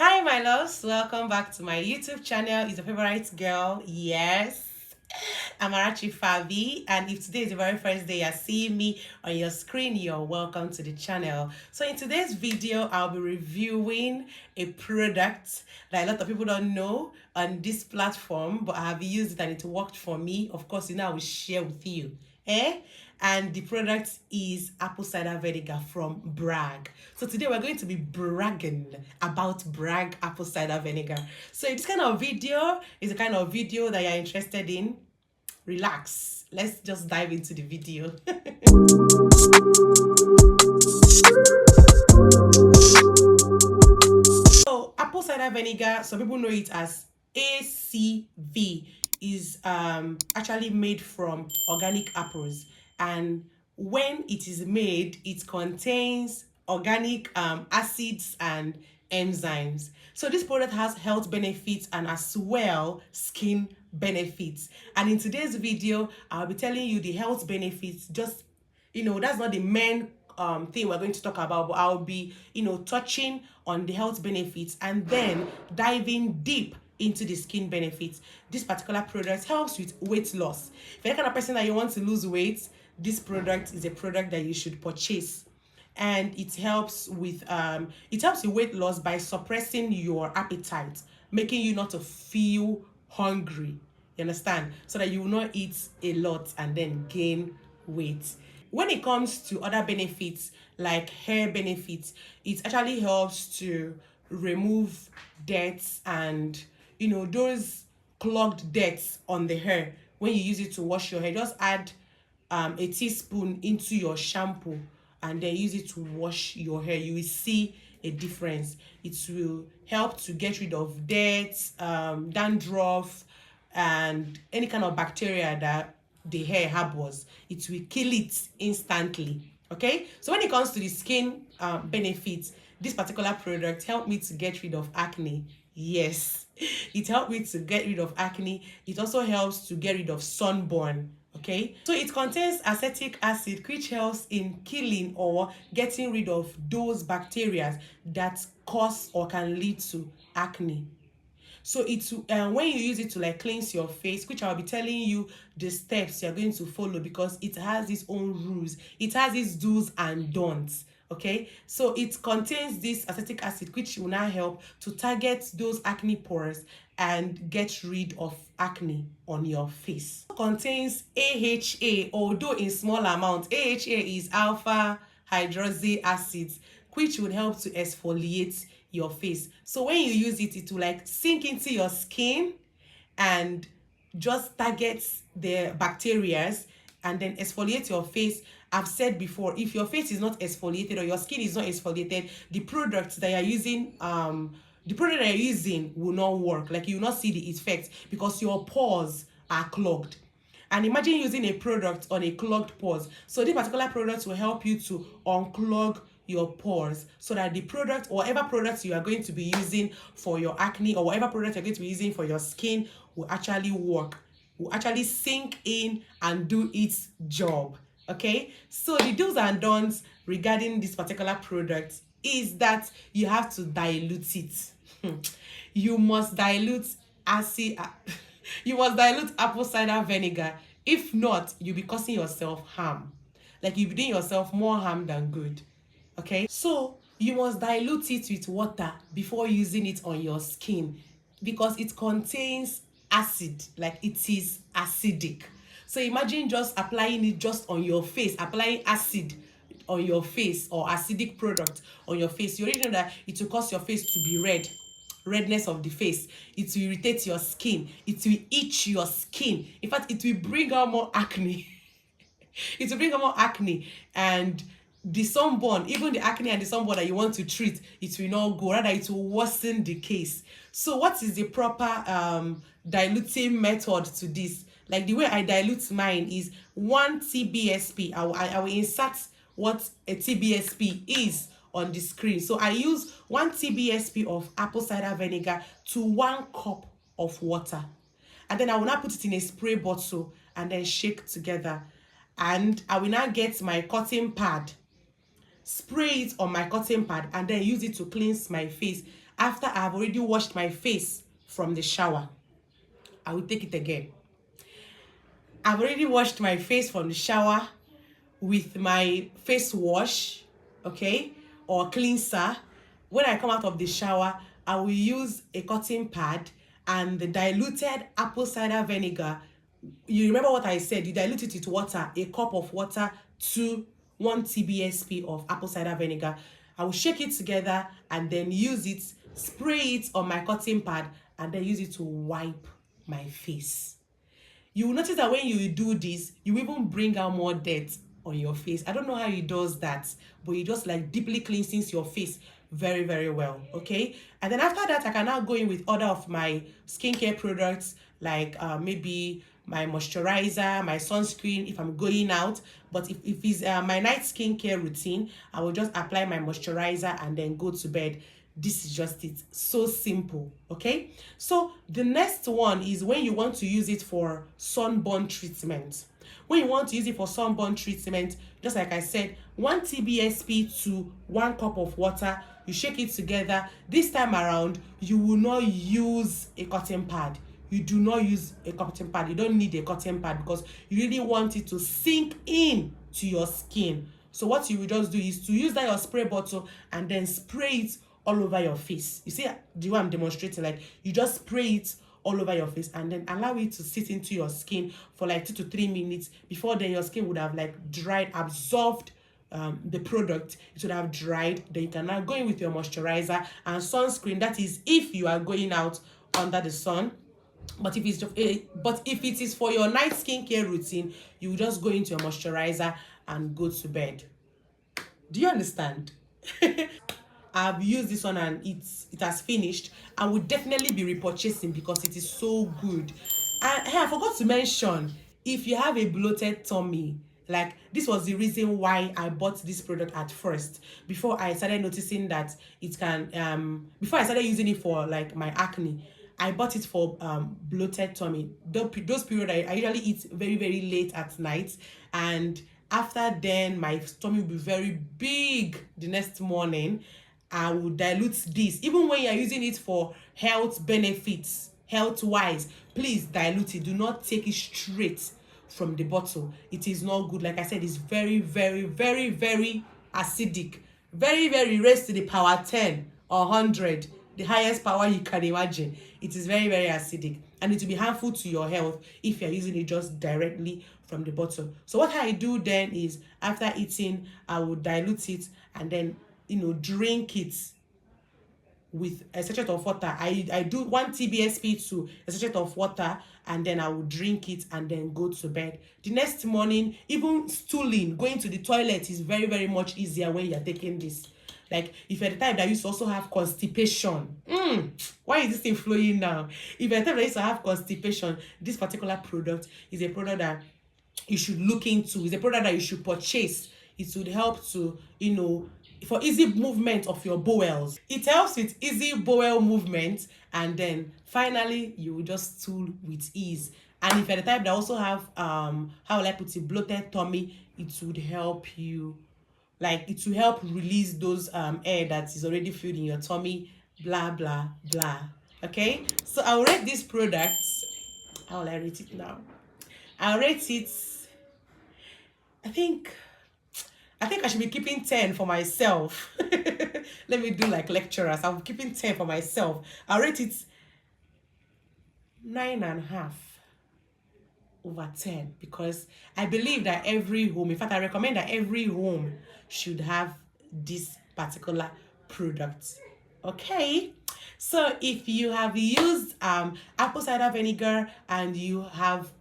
Hi my loves, welcome back to my YouTube channel. It's your favorite girl, yes, I'm Arachi Fabi, and if today is the very first day you're seeing me on your screen, you're welcome to the channel. So in today's video, I'll be reviewing a product that a lot of people don't know on this platform, but I have used it and it worked for me. Of course, I will share with you. And the product is apple cider vinegar from Bragg. So today we're going to be bragging about Bragg apple cider vinegar. So if this kind of video is the kind of video that you're interested in, relax. Let's just dive into the video. So apple cider vinegar, some people know it as ACV, is actually made from organic apples, and when it is made, it contains organic acids and enzymes. So this product has health benefits and as well skin benefits. And in today's video, I'll be telling you the health benefits. Just, that's not the main thing we're going to talk about, but I'll be, touching on the health benefits and then diving deep into the skin benefits. This particular product helps with weight loss. If you're the kind of person that you want to lose weight, this product is a product that you should purchase. And it helps with weight loss by suppressing your appetite, making you not to feel hungry. You understand? So that you will not eat a lot and then gain weight. When it comes to other benefits like hair benefits, it actually helps to remove dirt and those clogged dirt on the hair. When you use it to wash your hair, just add a teaspoon into your shampoo and then use it to wash your hair. You will see a difference. It will help to get rid of dirt, dandruff, and any kind of bacteria that the hair harbors. It will kill it instantly. Okay, so when it comes to the skin benefits, this particular product helped me to get rid of acne. Yes, it helped me to get rid of acne. It also helps to get rid of sunburn. Okay, so it contains acetic acid, which helps in killing or getting rid of those bacteria that cause or can lead to acne. So it's when you use it to like cleanse your face, which I'll be telling you the steps you're going to follow, because it has its own rules. It has its do's and don'ts. Okay, so it contains this acetic acid, which will now help to target those acne pores and get rid of acne on your face. It contains AHA, although in small amount. AHA is alpha hydroxy acids, which would help to exfoliate your face. So when you use it, it will like sink into your skin and just target the bacteria and then exfoliate your face. I've said before, if your face is not exfoliated or your skin is not exfoliated, the products that you're using will not work. Like, you will not see the effect because your pores are clogged. And imagine using a product on a clogged pores. So this particular product will help you to unclog your pores, so that the product, or whatever products you are going to be using for your acne, or whatever product you're going to be using for your skin, will actually work, will actually sink in and do its job. Okay, so the do's and don'ts regarding this particular product is that you have to dilute it. You must dilute acid. You must dilute apple cider vinegar. If not, you'll be causing yourself harm. Like, you'll be doing yourself more harm than good. Okay, so you must dilute it with water before using it on your skin, because it contains acid. Like, it is acidic. So imagine just applying it just on your face, applying acid on your face or acidic product on your face. You already know that it will cause your face to be red, redness of the face. It will irritate your skin. It will itch your skin. In fact, it will bring out more acne. It will bring out more acne, and the sunburn, even the acne and the sunburn that you want to treat, it will not go. Rather, it will worsen the case. So what is the proper diluting method to this? Like, the way I dilute mine is 1 TBSP. I will insert what a TBSP is on the screen. So I use 1 TBSP of apple cider vinegar to 1 cup of water. And then I will now put it in a spray bottle and then shake together. And I will now get my cotton pad, spray it on my cotton pad, and then use it to cleanse my face. after I've already washed my face from the shower. I will take it again. I've already washed my face from the shower with my face wash, okay, or cleanser. When I come out of the shower, I will use a cotton pad and the diluted apple cider vinegar. You remember what I said? You dilute it with water, a cup of water to 1 TBSP of apple cider vinegar. I will shake it together and then use it, spray it on my cotton pad, and then use it to wipe my face. You will notice that when you do this, you even bring out more dirt on your face. I don't know how he does that, but he just like deeply cleanses your face very, very well, okay? And then after that, I can now go in with other of my skincare products, like maybe my moisturizer, my sunscreen if I'm going out. But if it's my night skincare routine, I will just apply my moisturizer and then go to bed. This is just it. So simple, okay? So the next one is when you want to use it for sunburn treatment. When you want to use it for sunburn treatment, just like I said, 1 TBSP to 1 cup of water, you shake it together. This time around, you will not use a cotton pad. You do not use a cotton pad. You don't need a cotton pad because you really want it to sink in to your skin. So what you will just do is to use that your spray bottle and then spray it all over your face. You see the way I'm demonstrating, like you just spray it all over your face and then allow it to sit into your skin for like 2 to 3 minutes. Before then your skin would have like dried, absorbed the product. It would have dried. Then you can now go in with your moisturizer and sunscreen. That is if you are going out under the sun. But if it is for your night skincare routine, you just go into your moisturizer and go to bed. Do you understand? I've used this one and it has finished. I will definitely be repurchasing because it is so good. And hey, I forgot to mention, if you have a bloated tummy, like this was the reason why I bought this product at first, before I started noticing that it can before I started using it for like my acne. I bought it for bloated tummy. Those periods I usually eat very, very late at night, and after then my tummy will be very big the next morning. I will dilute this. Even when you're using it for health benefits, health wise, please dilute it. Do not take it straight from the bottle. It is not good. Like I said, it's very, very, very, very acidic. Very, very raised to the power 10 or 100, the highest power you can imagine. It is very, very acidic, and it will be harmful to your health if you're using it just directly from the bottle. So what I do then is, after eating, I will dilute it and then drink it with a sachet of water. I do 1 TBSP to a sachet of water, and then I will drink it and then go to bed. The next morning, even stooling, going to the toilet is very, very much easier when you're taking this. Like if you're the type that used to also have constipation, why is this thing flowing now? If you're the type that used to have constipation, this particular product is a product that you should look into. It's a product that you should purchase. It would help to, for easy movement of your bowels. It helps with easy bowel movement, and then finally you will just stool with ease. And if you're the type that also have how will I put it, bloated tummy, it would help you, like it will help release those air that is already filled in your tummy, blah blah blah. Okay, so I'll rate these products. How will I rate it now? I'll rate it, I think I should be keeping 10 for myself. Let me do like lecturers. I'm keeping 10 for myself. I'll rate it 9.5 over 10 because I believe that every home, in fact, I recommend that every home should have this particular product. Okay, so if you have used apple cider vinegar and you have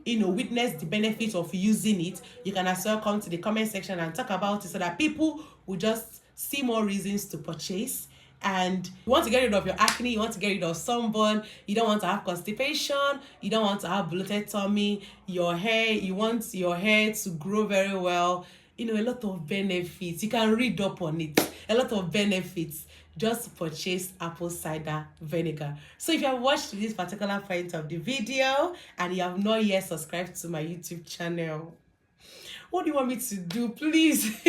witness the benefits of using it, you can as well come to the comment section and talk about it so that people will just see more reasons to purchase. And you want to get rid of your acne, you want to get rid of sunburn, you don't want to have constipation, you don't want to have bloated tummy, your hair, you want your hair to grow very well, a lot of benefits. You can read up on it, a lot of benefits. Just purchase apple cider vinegar. So if you have watched this particular point of the video and you have not yet subscribed to my YouTube channel, What do you want me to do? Please,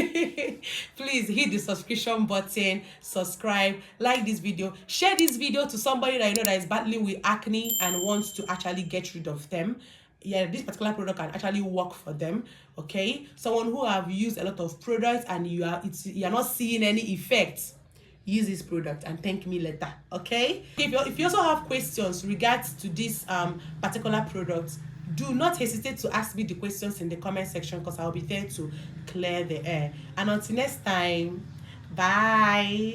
please hit the subscription button, subscribe, like this video, share this video to somebody that you know that is battling with acne and wants to actually get rid of them. Yeah, this particular product can actually work for them. Okay, someone who have used a lot of products and you're not seeing any effects, use this product and thank me later. Okay, if you also have questions regards to this particular product, do not hesitate to ask me the questions in the comment section, because I'll be there to clear the air. And until next time, bye.